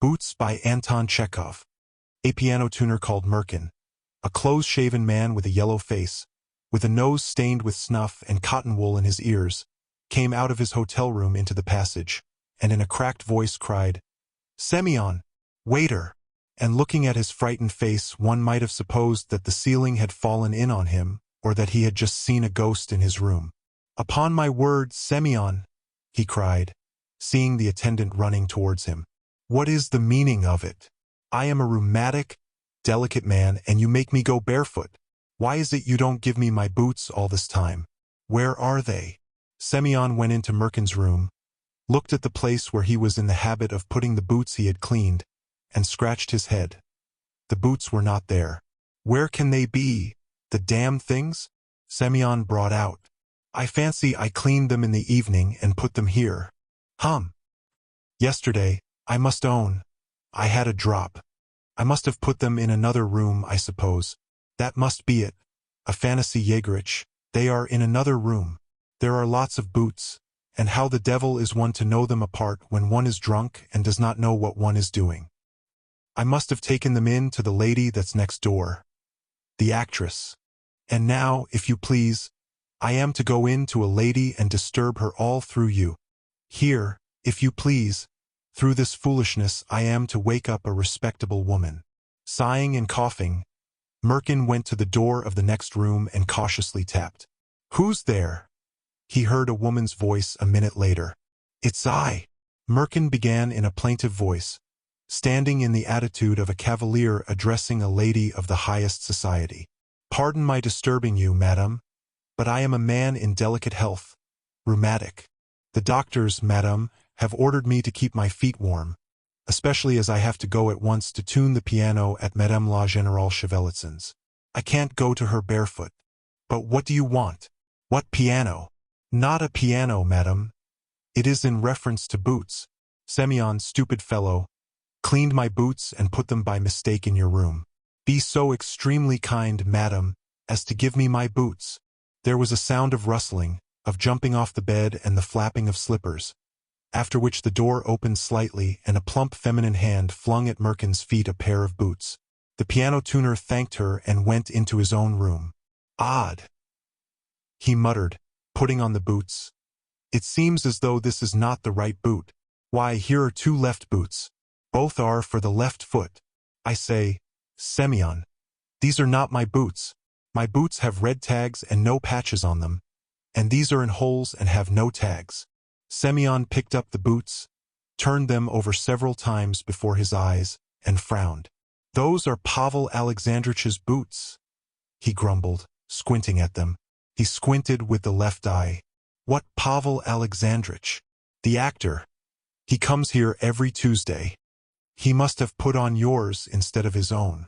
Boots by Anton Chekhov. A piano tuner called Merkin, a close-shaven man with a yellow face, with a nose stained with snuff and cotton wool in his ears, came out of his hotel room into the passage, and in a cracked voice cried, "Semyon, waiter!" And looking at his frightened face, one might have supposed that the ceiling had fallen in on him, or that he had just seen a ghost in his room. "Upon my word, Semyon," he cried, seeing the attendant running towards him. "What is the meaning of it? I am a rheumatic, delicate man, and you make me go barefoot. Why is it you don't give me my boots all this time? Where are they?" Semyon went into Merkin's room, looked at the place where he was in the habit of putting the boots he had cleaned, and scratched his head. The boots were not there. "Where can they be? The damn things?" Semyon brought out. "I fancy I cleaned them in the evening and put them here. Yesterday, I must own, I had a drop. I must have put them in another room, I suppose. That must be it. Afanasy Yegorich, they are in another room. There are lots of boots, and how the devil is one to know them apart when one is drunk and does not know what one is doing? I must have taken them in to the lady that's next door, the actress. And now, if you please, I am to go in to a lady and disturb her all through you. Here, if you please, through this foolishness I am to wake up a respectable woman." Sighing and coughing, Merkin went to the door of the next room and cautiously tapped. "Who's there?" he heard a woman's voice a minute later. "It's I," Merkin began in a plaintive voice, standing in the attitude of a cavalier addressing a lady of the highest society. "Pardon my disturbing you, madam, but I am a man in delicate health, rheumatic. The doctors, madam, have ordered me to keep my feet warm, especially as I have to go at once to tune the piano at Madame la Générale Chevelitsyn's. I can't go to her barefoot." "But what do you want? What piano?" "Not a piano, madam. It is in reference to boots. Semyon, stupid fellow, cleaned my boots and put them by mistake in your room. Be so extremely kind, madam, as to give me my boots." There was a sound of rustling, of jumping off the bed and the flapping of slippers, after which the door opened slightly and a plump feminine hand flung at Merkin's feet a pair of boots. The piano tuner thanked her and went into his own room. "Odd," he muttered, putting on the boots. "It seems as though this is not the right boot. Why, here are two left boots. Both are for the left foot. I say, Semyon, these are not my boots. My boots have red tags and no patches on them, and these are in holes and have no tags." Semyon picked up the boots, turned them over several times before his eyes, and frowned. "Those are Pavel Alexandrich's boots," he grumbled, squinting at them. He squinted with the left eye. "What Pavel Alexandrich?" "The actor. He comes here every Tuesday. He must have put on yours instead of his own.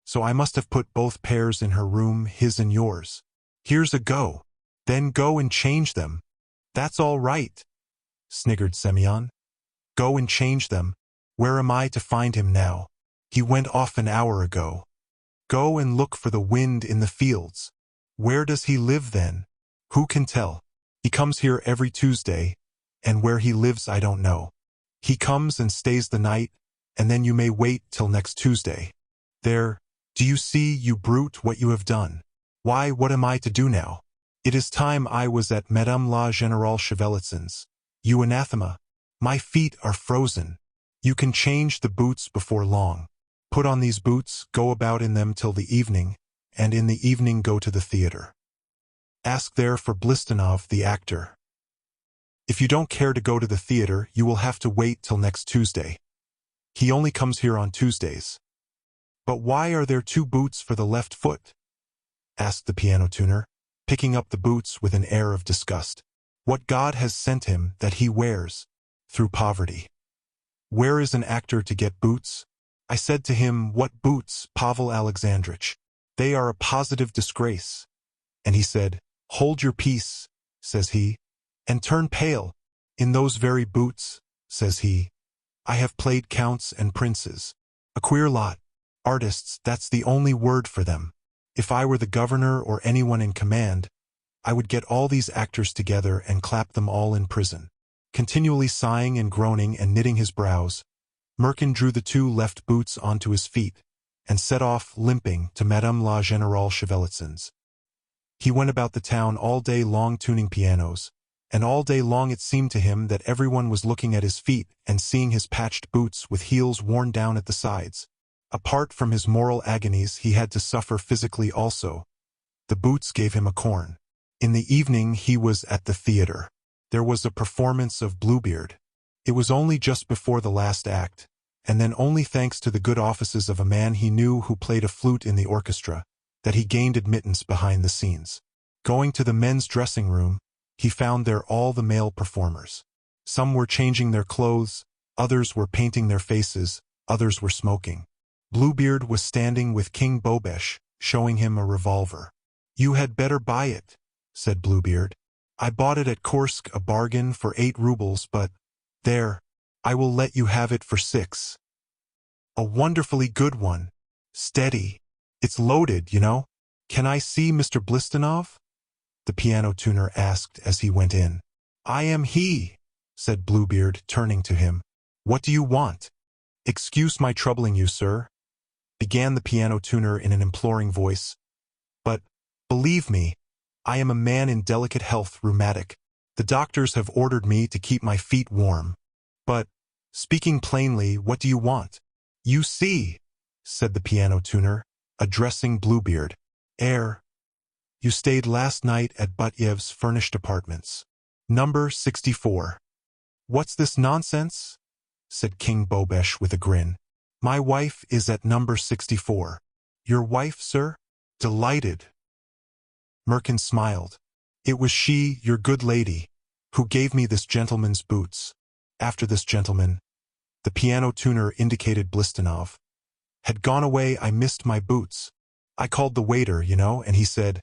So I must have put both pairs in her room, his and yours. Here's a go. Then go and change them." "That's all right," sniggered Semyon. "Go and change them. Where am I to find him now? He went off an hour ago. Go and look for the wind in the fields. Where does he live then? Who can tell? He comes here every Tuesday, and where he lives I don't know. He comes and stays the night, and then you may wait till next Tuesday. There, do you see, you brute, what you have done? Why, what am I to do now? It is time I was at Madame la Générale Chevelitsyn's. You anathema. My feet are frozen. You can change the boots before long. Put on these boots, go about in them till the evening, and in the evening go to the theater. Ask there for Blistanov, the actor. If you don't care to go to the theater, you will have to wait till next Tuesday. He only comes here on Tuesdays." "But why are there two boots for the left foot?" asked the piano tuner, picking up the boots with an air of disgust. "What God has sent him that he wears, through poverty. Where is an actor to get boots? I said to him, 'What boots, Pavel Alexandrich? They are a positive disgrace.' And he said, 'Hold your peace,' says he, 'and turn pale. In those very boots,' says he, 'I have played counts and princes. A queer lot. Artists, that's the only word for them. If I were the governor or anyone in command, I would get all these actors together and clap them all in prison." Continually sighing and groaning and knitting his brows, Merkin drew the two left boots onto his feet and set off, limping, to Madame la Générale Chevelitson's. He went about the town all day long tuning pianos, and all day long it seemed to him that everyone was looking at his feet and seeing his patched boots with heels worn down at the sides. Apart from his moral agonies, he had to suffer physically also. The boots gave him a corn. In the evening he was at the theater. There was a performance of Bluebeard. It was only just before the last act, and then only thanks to the good offices of a man he knew who played a flute in the orchestra, that he gained admittance behind the scenes. Going to the men's dressing room, he found there all the male performers. Some were changing their clothes, others were painting their faces, others were smoking. Bluebeard was standing with King Bobesh, showing him a revolver. "You had better buy it," said Bluebeard. "I bought it at Kursk, a bargain, for 8 rubles, but there, I will let you have it for 6. A wonderfully good one. Steady. It's loaded, you know. Can I see Mr. Blistanov?" the piano tuner asked as he went in. "I am he," said Bluebeard, turning to him. "What do you want?" "Excuse my troubling you, sir," began the piano tuner in an imploring voice. "But, believe me, I am a man in delicate health, rheumatic. The doctors have ordered me to keep my feet warm. But, speaking plainly, what do you want?" "You see," said the piano tuner, addressing Bluebeard. You stayed last night at Butyev's furnished apartments. Number 64. "What's this nonsense?" said King Bobesh with a grin. "My wife is at number 64. "Your wife, sir?" "Delighted." Merkin smiled. "It was she, your good lady, who gave me this gentleman's boots. After this gentleman," the piano tuner indicated Blistanov, "had gone away, I missed my boots. I called the waiter, you know, and he said,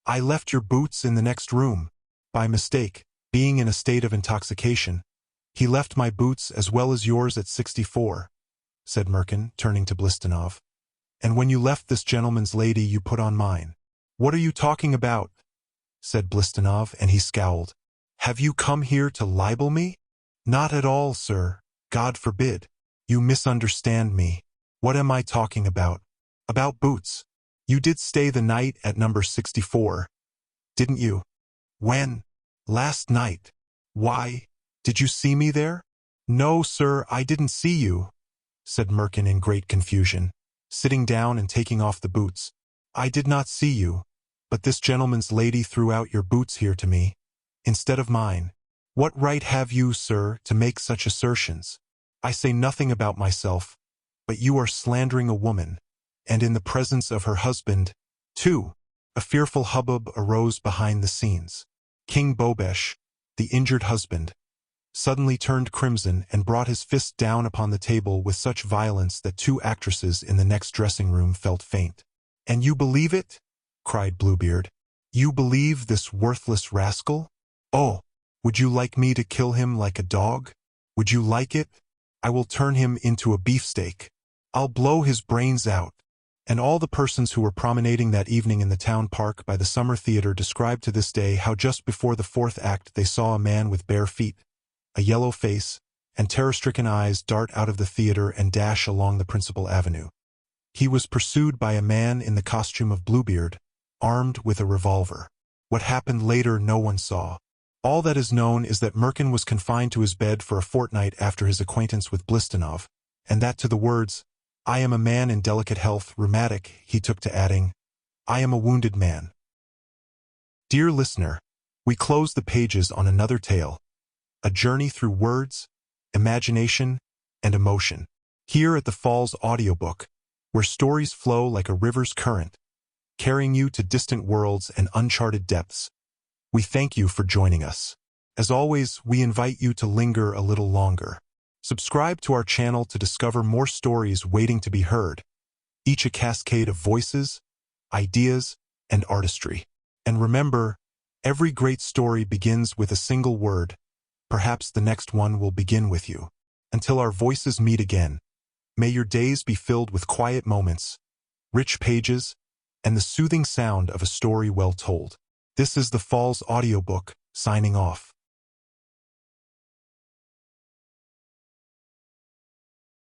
'I left your boots in the next room.' By mistake, being in a state of intoxication, he left my boots as well as yours at 64, said Merkin, turning to Blistanov. "And when you left this gentleman's lady, you put on mine." "What are you talking about?" said Blistanov, and he scowled. "Have you come here to libel me?" "Not at all, sir. God forbid. You misunderstand me. What am I talking about?" "About boots. You did stay the night at number 64, didn't you?" "When?" "Last night." "Why? Did you see me there?" "No, sir, I didn't see you," said Merkin in great confusion, sitting down and taking off the boots. "I did not see you, but this gentleman's lady threw out your boots here to me, instead of mine. What right have you, sir, to make such assertions? I say nothing about myself, but you are slandering a woman, and in the presence of her husband, too." A fearful hubbub arose behind the scenes. King Bobesh, the injured husband, suddenly turned crimson and brought his fist down upon the table with such violence that 2 actresses in the next dressing room felt faint. "And you believe it?" cried Bluebeard. "You believe this worthless rascal? Oh, would you like me to kill him like a dog? Would you like it? I will turn him into a beefsteak. I'll blow his brains out." And all the persons who were promenading that evening in the town park by the summer theater described to this day how just before the 4th act they saw a man with bare feet, a yellow face, and terror-stricken eyes dart out of the theater and dash along the principal avenue. He was pursued by a man in the costume of Bluebeard, armed with a revolver. What happened later no one saw. All that is known is that Merkin was confined to his bed for a fortnight after his acquaintance with Blistanov, and that to the words, "I am a man in delicate health, rheumatic," he took to adding, "I am a wounded man." Dear listener, we close the pages on another tale, a journey through words, imagination, and emotion, here at the Falls Audiobook, where stories flow like a river's current, carrying you to distant worlds and uncharted depths. We thank you for joining us. As always, we invite you to linger a little longer. Subscribe to our channel to discover more stories waiting to be heard, each a cascade of voices, ideas, and artistry. And remember, every great story begins with a single word. Perhaps the next one will begin with you. Until our voices meet again, may your days be filled with quiet moments, rich pages, and the soothing sound of a story well told. This is the Falls Audiobook, signing off.